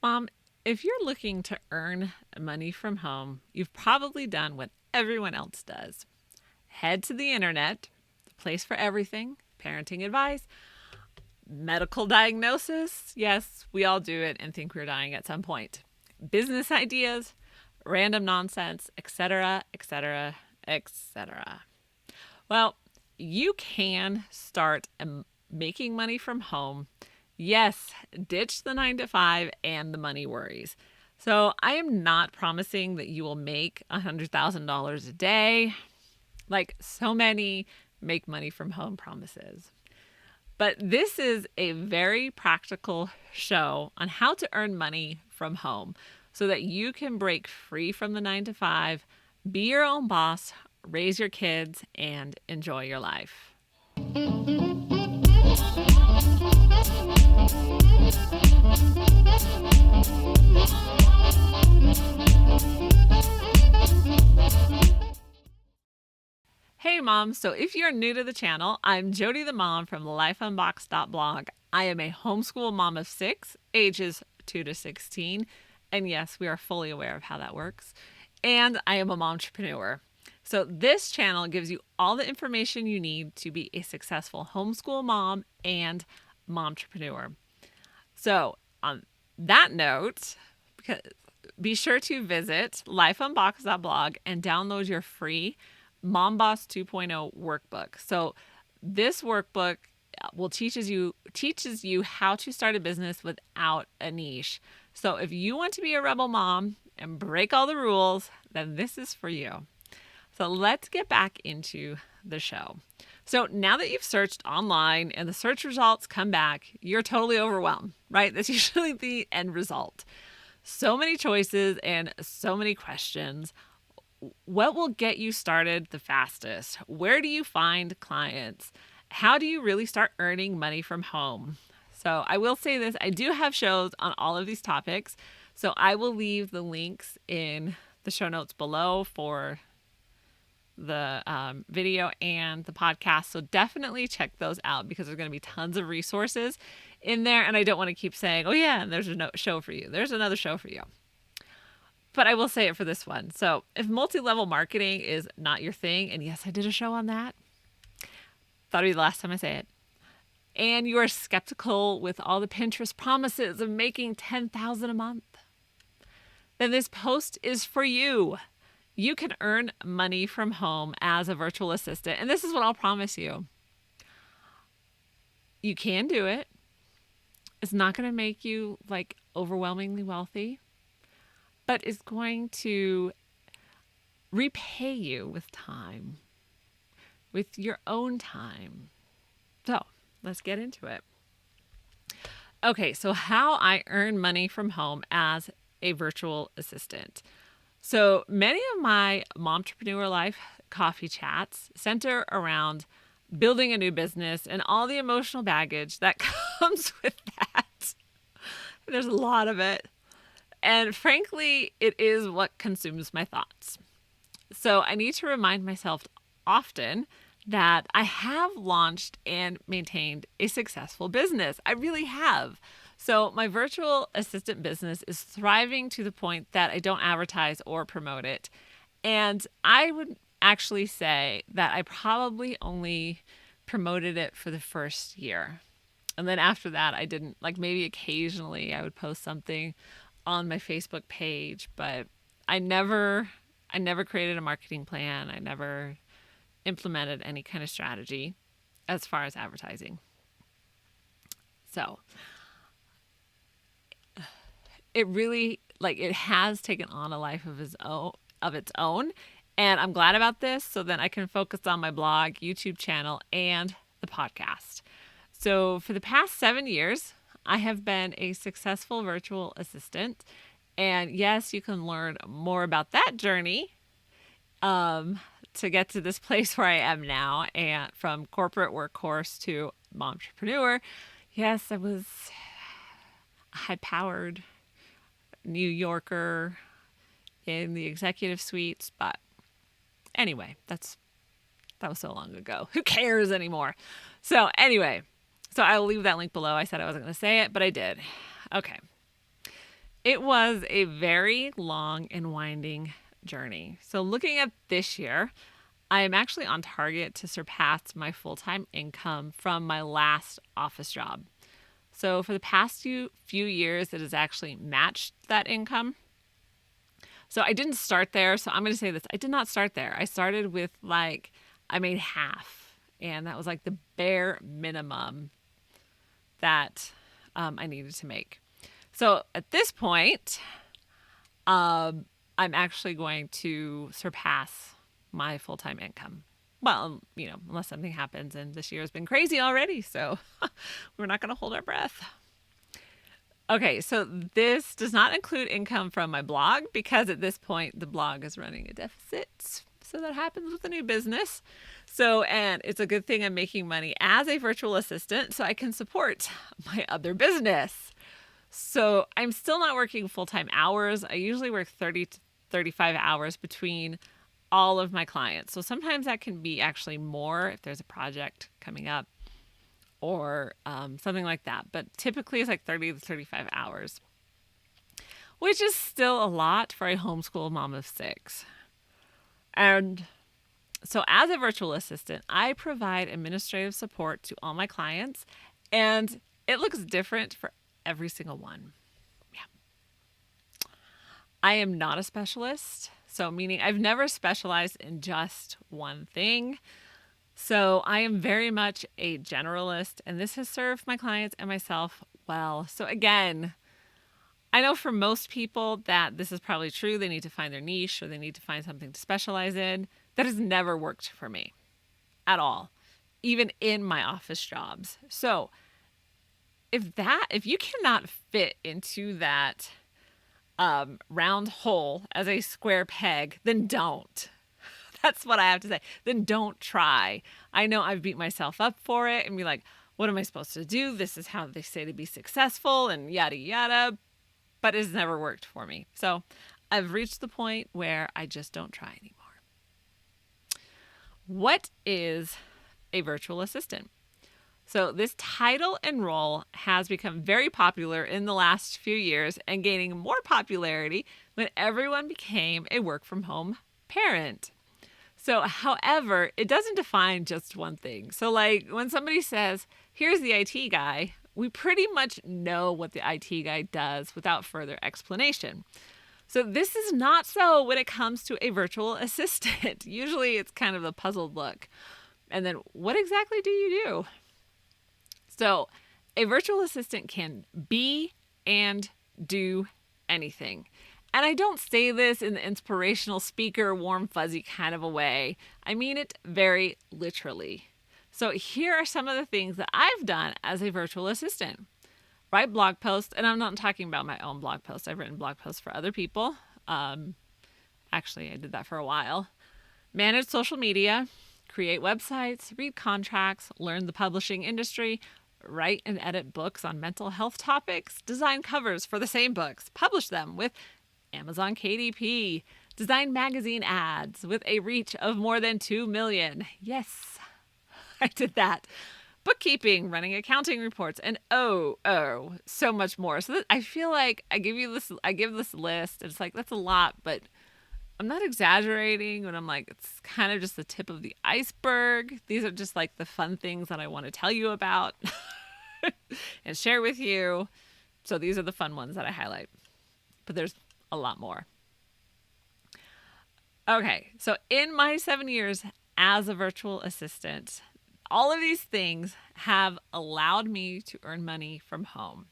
Mom, if you're looking to earn money from home, you've probably done what everyone else does. Head to the internet, the place for everything, parenting advice, medical diagnosis. Yes, we all do it and think we're dying at some point. Business ideas, random nonsense, etc., etc., etc. Well, you can start making money from home. Yes, ditch the 9 to 5 and the money worries. So I am not promising that you will make $100,000 a day, like so many make money from home promises. But this is a very practical show on how to earn money from home so that you can break free from the 9 to 5, be your own boss, raise your kids, and enjoy your life. Hey mom, so if you're new to the channel, I'm Jodie the mom from lifeunboxed.blog. I am a homeschool mom of 6, ages 2 to 16, and yes, we are fully aware of how that works. And I am a momtrepreneur. So this channel gives you all the information you need to be a successful homeschool mom and momtrepreneur. So on that note, be sure to visit lifeunboxed.blog and download your free Mom Boss 2.0 workbook. So this workbook will teaches you how to start a business without a niche. So if you want to be a rebel mom and break all the rules, then this is for you. So let's get back into the show. So now that you've searched online and the search results come back, you're totally overwhelmed, right? That's usually the end result. So many choices and so many questions. What will get you started the fastest? Where do you find clients? How do you really start earning money from home? So I will say this, I do have shows on all of these topics. So I will leave the links in the show notes below for the video and the podcast. So definitely check those out because there's going to be tons of resources in there. And I don't want to keep saying, oh yeah, and there's a show for you. There's another show for you. But I will say it for this one. So if multi-level marketing is not your thing, and yes, I did a show on that. Thought it'd be the last time I say it. And you are skeptical with all the Pinterest promises of making $10,000 a month, then this post is for you. You can earn money from home as a virtual assistant. And this is what I'll promise you. You can do it. It's not going to make you like overwhelmingly wealthy, but it's going to repay you with time, with your own time. So let's get into it. Okay, so how I earn money from home as a virtual assistant. So many of my Momtrepreneur Life coffee chats center around building a new business and all the emotional baggage that comes with that. There's a lot of it. And frankly, it is what consumes my thoughts. So I need to remind myself often that I have launched and maintained a successful business. I really have. So my virtual assistant business is thriving to the point that I don't advertise or promote it. And I would actually say that I probably only promoted it for the first year. And then after that, I didn't, like maybe occasionally I would post something on my Facebook page, but I never created a marketing plan. I never implemented any kind of strategy as far as advertising. So it really, it has taken on a life of its own. And I'm glad about this so then I can focus on my blog, YouTube channel, and the podcast. So for the past 7 years, I have been a successful virtual assistant. And yes, you can learn more about that journey to get to this place where I am now, and from corporate workhorse to momtrepreneur. Yes, I was a high-powered New Yorker in the executive suites, but anyway, that was so long ago. Who cares anymore? So anyway, so I will leave that link below. I said I wasn't going to say it, but I did. Okay. It was a very long and winding journey. So, looking at this year, I am actually on target to surpass my full time income from my last office job. So, for the past few years, it has actually matched that income. So, I didn't start there. So, I'm going to say this, I did not start there. I started with I made half, and that was like the bare minimum that I needed to make. So at this point, I'm actually going to surpass my full-time income. Well, unless something happens, and this year has been crazy already, so we're not going to hold our breath. Okay, so this does not include income from my blog because at this point the blog is running a deficit. So that happens with a new business. So, and it's a good thing I'm making money as a virtual assistant so I can support my other business. So I'm still not working full-time hours. I usually work 30 to 35 hours between all of my clients. So sometimes that can be actually more if there's a project coming up or something like that. But typically it's like 30 to 35 hours, which is still a lot for a homeschool mom of 6. And so as a virtual assistant, I provide administrative support to all my clients, and it looks different for every single one. Yeah. I am not a specialist, so meaning I've never specialized in just one thing. So I am very much a generalist, and this has served my clients and myself well. So again, I know for most people that this is probably true. They need to find their niche or they need to find something to specialize in. That has never worked for me at all, even in my office jobs. So if you cannot fit into that round hole as a square peg, then don't. That's what I have to say. Then don't try. I know I've beat myself up for it and be like, what am I supposed to do? This is how they say to be successful and yada, yada. But it's never worked for me. So I've reached the point where I just don't try anymore. What is a virtual assistant? So this title and role has become very popular in the last few years and gaining more popularity when everyone became a work from home parent. So, however, it doesn't define just one thing. So like when somebody says, here's the IT guy, we pretty much know what the IT guy does without further explanation. So this is not so when it comes to a virtual assistant. Usually it's kind of a puzzled look. And then what exactly do you do? So a virtual assistant can be and do anything. And I don't say this in the inspirational speaker, warm, fuzzy kind of a way. I mean it very literally. So here are some of the things that I've done as a virtual assistant. Write blog posts, and I'm not talking about my own blog posts. I've written blog posts for other people. Actually, I did that for a while. Manage social media, create websites, read contracts, learn the publishing industry, write and edit books on mental health topics, design covers for the same books, publish them with Amazon KDP, design magazine ads with a reach of more than 2 million. Yes, I did that. Bookkeeping, running accounting reports, and so much more. So I feel like I give this list, and it's like, that's a lot, but I'm not exaggerating when I'm like, it's kind of just the tip of the iceberg. These are just like the fun things that I want to tell you about and share with you. So these are the fun ones that I highlight, but there's a lot more. Okay, so in my 7 years as a virtual assistant, all of these things have allowed me to earn money from home.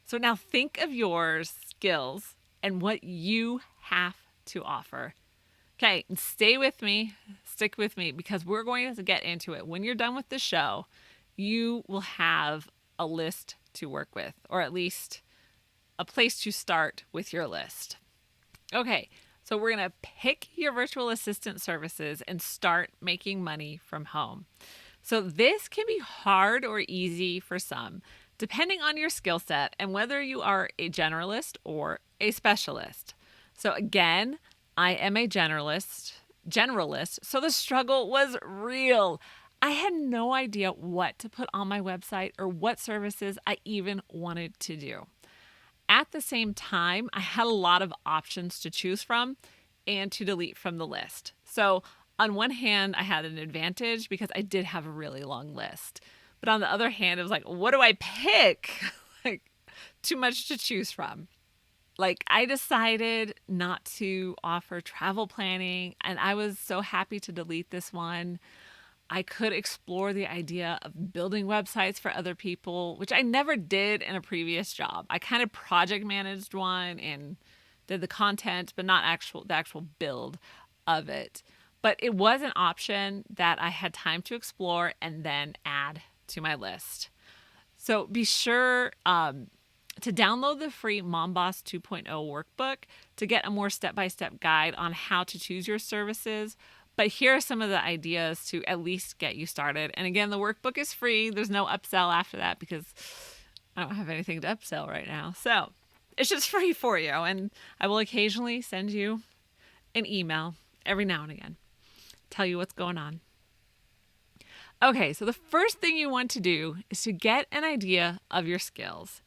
So now think of your skills and what you have to offer. Okay, and stick with me, because we're going to get into it. When you're done with the show, you will have a list to work with, or at least a place to start with your list. Okay, so we're going to pick your virtual assistant services and start making money from home. So this can be hard or easy for some, depending on your skill set and whether you are a generalist or a specialist. So again, I am a generalist, so the struggle was real. I had no idea what to put on my website or what services I even wanted to do. at the same time, I had a lot of options to choose from and to delete from the list. So on one hand, I had an advantage because I did have a really long list. But on the other hand, it was like, what do I pick? Like, too much to choose from. Like, I decided not to offer travel planning, and I was so happy to delete this one. I could explore the idea of building websites for other people, which I never did in a previous job. I kind of project managed one and did the content, but not the actual build of it. But it was an option that I had time to explore and then add to my list. So be sure to download the free Mom Boss 2.0 workbook to get a more step-by-step guide on how to choose your services. But here are some of the ideas to at least get you started. And again, the workbook is free. There's no upsell after that because I don't have anything to upsell right now. So it's just free for you. And I will occasionally send you an email every now and again. Tell you what's going on. Okay, so the first thing you want to do is to get an idea of your skills.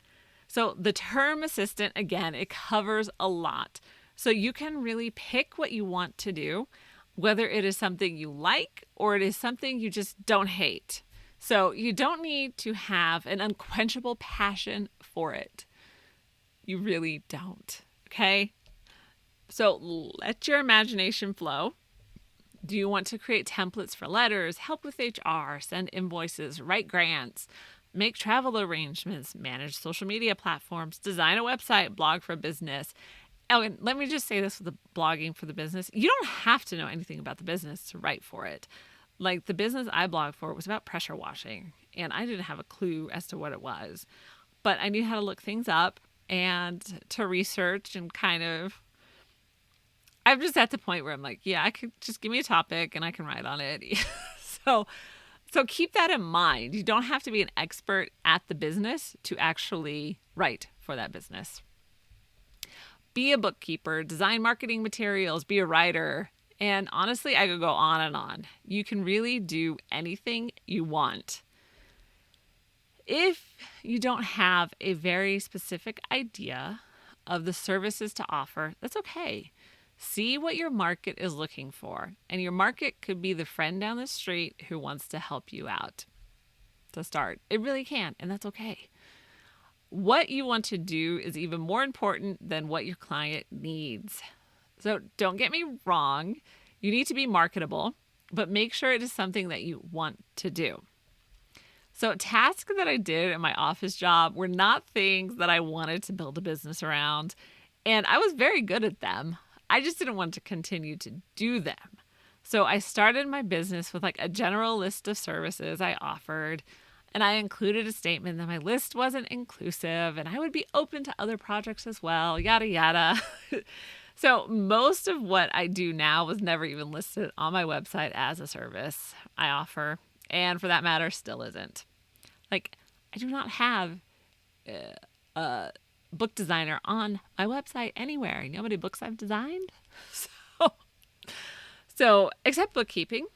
So the term assistant, again, it covers a lot. So you can really pick what you want to do, whether it is something you like or it is something you just don't hate. So you don't need to have an unquenchable passion for it. You really don't, okay? So let your imagination flow. Do you want to create templates for letters, help with HR, send invoices, write grants, make travel arrangements, manage social media platforms, design a website, blog for business? Oh, and let me just say this with the blogging for the business. You don't have to know anything about the business to write for it. Like the business I blogged for was about pressure washing, and I didn't have a clue as to what it was. But I knew how to look things up and to research and kind of I'm just at the point where I'm like, yeah, I could just give me a topic and I can write on it. So keep that in mind. You don't have to be an expert at the business to actually write for that business. Be a bookkeeper, design marketing materials, be a writer. And honestly, I could go on and on. You can really do anything you want. If you don't have a very specific idea of the services to offer, that's okay. See what your market is looking for, and your market could be the friend down the street who wants to help you out to start. It really can, and that's okay. What you want to do is even more important than what your client needs. So don't get me wrong, you need to be marketable, but make sure it is something that you want to do. So tasks that I did in my office job were not things that I wanted to build a business around, and I was very good at them. I just didn't want to continue to do them. So I started my business with like a general list of services I offered, and I included a statement that my list wasn't inclusive and I would be open to other projects as well, yada, yada. So most of what I do now was never even listed on my website as a service I offer, and for that matter, still isn't. Like, I do not have a book designer on my website anywhere. You know how many books I've designed? So except bookkeeping,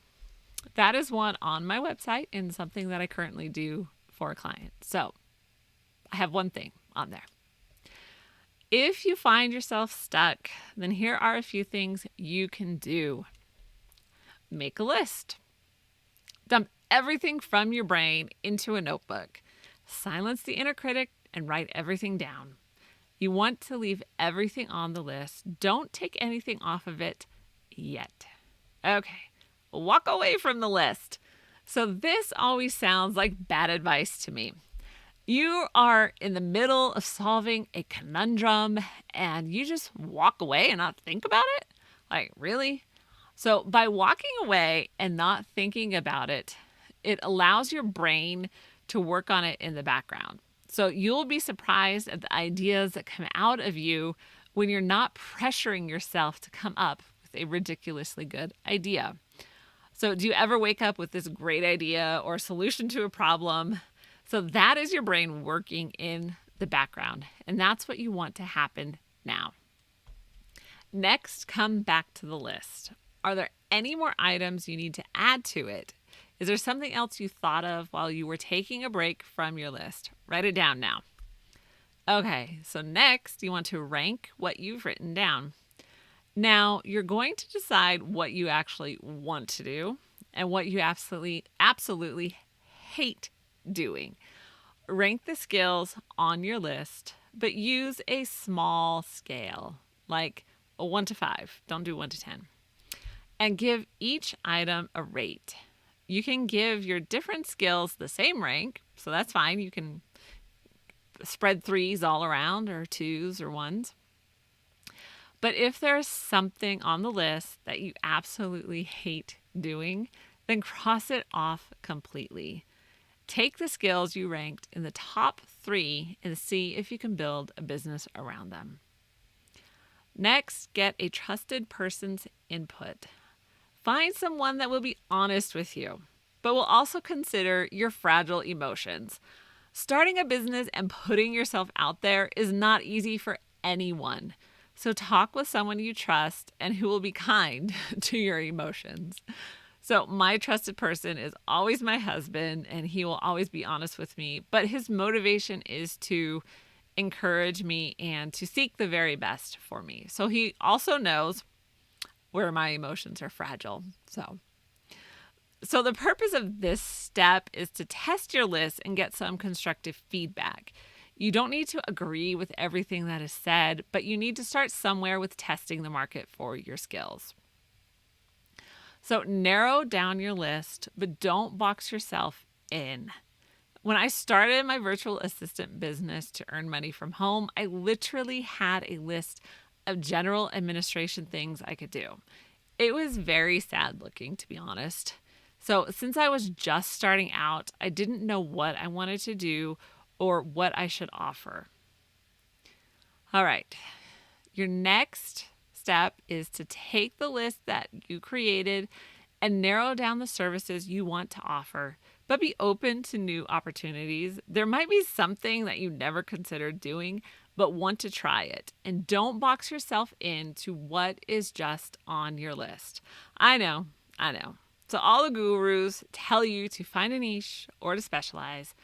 that is one on my website and something that I currently do for a client. So I have one thing on there. If you find yourself stuck, then here are a few things you can do. Make a list. Dump everything from your brain into a notebook. Silence the inner critic and write everything down. You want to leave everything on the list. Don't take anything off of it yet. Okay, walk away from the list. So this always sounds like bad advice to me. You are in the middle of solving a conundrum and you just walk away and not think about it? Like, really? So by walking away and not thinking about it, it allows your brain to work on it in the background. So you'll be surprised at the ideas that come out of you when you're not pressuring yourself to come up with a ridiculously good idea. So do you ever wake up with this great idea or solution to a problem? So that is your brain working in the background, and that's what you want to happen now. Next, come back to the list. Are there any more items you need to add to it? Is there something else you thought of while you were taking a break from your list? Write it down now. Okay, so next you want to rank what you've written down. Now, you're going to decide what you actually want to do and what you absolutely hate doing. Rank the skills on your list, but use a small scale, like a 1 to 5. Don't do 1 to 10. And give each item a rate. You can give your different skills the same rank, so that's fine. You can spread 3s all around, or 2s or 1s. But if there's something on the list that you absolutely hate doing, then cross it off completely. Take the skills you ranked in the top 3 and see if you can build a business around them. Next, get a trusted person's input. Find someone that will be honest with you, but will also consider your fragile emotions. Starting a business and putting yourself out there is not easy for anyone. So talk with someone you trust and who will be kind to your emotions. So my trusted person is always my husband, and he will always be honest with me, but his motivation is to encourage me and to seek the very best for me. So he also knows where my emotions are fragile. So the purpose of this step is to test your list and get some constructive feedback. You don't need to agree with everything that is said, but you need to start somewhere with testing the market for your skills. So narrow down your list, but don't box yourself in. When I started my virtual assistant business to earn money from home, I literally had a list of general administration things I could do. It was very sad looking, to be honest. So since I was just starting out, I didn't know what I wanted to do or what I should offer. All right, your next step is to take the list that you created and narrow down the services you want to offer, but be open to new opportunities. There might be something that you never considered doing, but want to try it. And don't box yourself into what is just on your list. I know. So all the gurus tell you to find a niche or to specialize,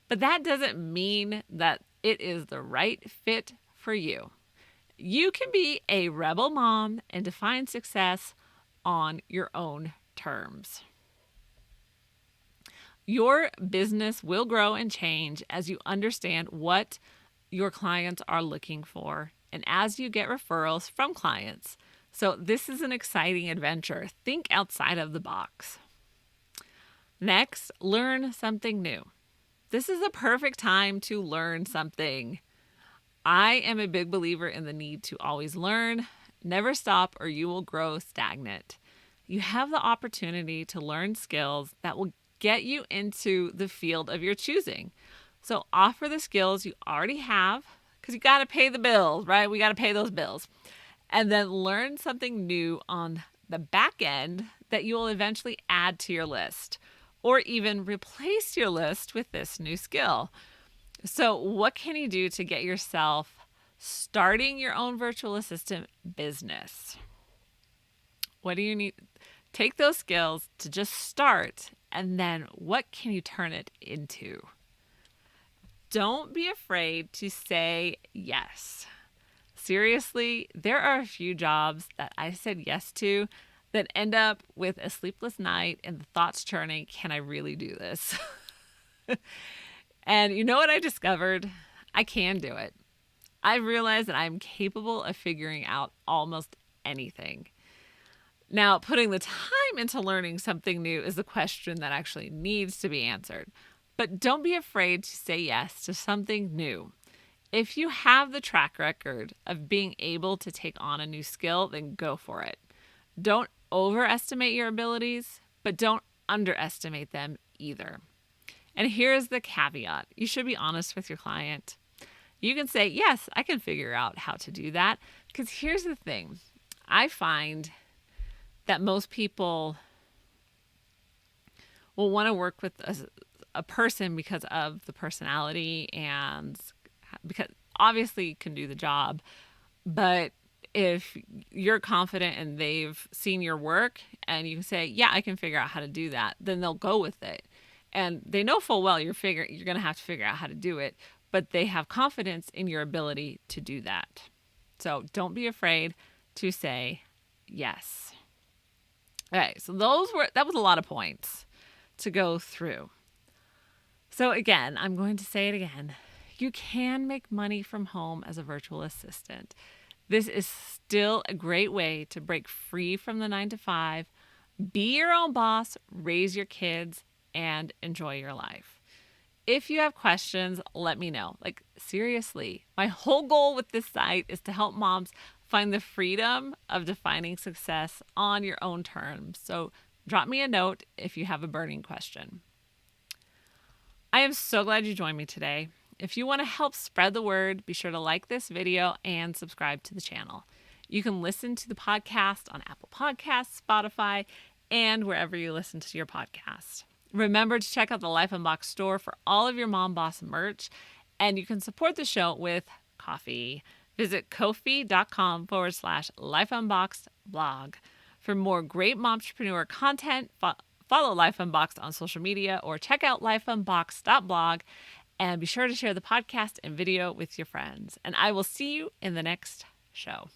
but that doesn't mean that it is the right fit for you. You can be a rebel mom and define success on your own terms. Your business will grow and change as you understand what your clients are looking for and as you get referrals from clients. So this is an exciting adventure. Think outside of the box. Next, learn something new. This is a perfect time to learn something. I am a big believer in the need to always learn. Never stop or you will grow stagnant. You have the opportunity to learn skills that will get you into the field of your choosing. So offer the skills you already have, because you got to pay the bills, right? We got to pay those bills. And then learn something new on the back end that you will eventually add to your list, or even replace your list with this new skill. So what can you do to get yourself starting your own virtual assistant business? What do you need? Take those skills to just start, and then what can you turn it into? Don't be afraid to say yes. Seriously, there are a few jobs that I said yes to that end up with a sleepless night and the thoughts churning, can I really do this? And you know what I discovered? I can do it. I realized that I'm capable of figuring out almost anything. Now, putting the time into learning something new is the question that actually needs to be answered. But don't be afraid to say yes to something new. If you have the track record of being able to take on a new skill, then go for it. Don't overestimate your abilities, but don't underestimate them either. And here's the caveat. You should be honest with your client. You can say, yes, I can figure out how to do that. Because here's the thing. I find that most people will want to work with a person because of the personality and because obviously you can do the job. But if you're confident and they've seen your work and you can say, yeah, I can figure out how to do that, then they'll go with it. And they know full well you're going to have to figure out how to do it, but they have confidence in your ability to do that. So don't be afraid to say yes. Okay, so that was a lot of points to go through. So again, I'm going to say it again. You can make money from home as a virtual assistant. This is still a great way to break free from the 9 to 5, be your own boss, raise your kids, and enjoy your life. If you have questions, let me know. Like, seriously, my whole goal with this site is to help moms find the freedom of defining success on your own terms. So drop me a note if you have a burning question. I am so glad you joined me today. If you want to help spread the word, be sure to like this video and subscribe to the channel. You can listen to the podcast on Apple Podcasts, Spotify, and wherever you listen to your podcast. Remember to check out the Life Unboxed store for all of your Mom Boss merch, and you can support the show with coffee. Visit ko-fi.com/Life Unboxed blog. For more great momtrepreneur content, follow Life Unboxed on social media or check out lifeunboxed.blog. And be sure to share the podcast and video with your friends. And I will see you in the next show.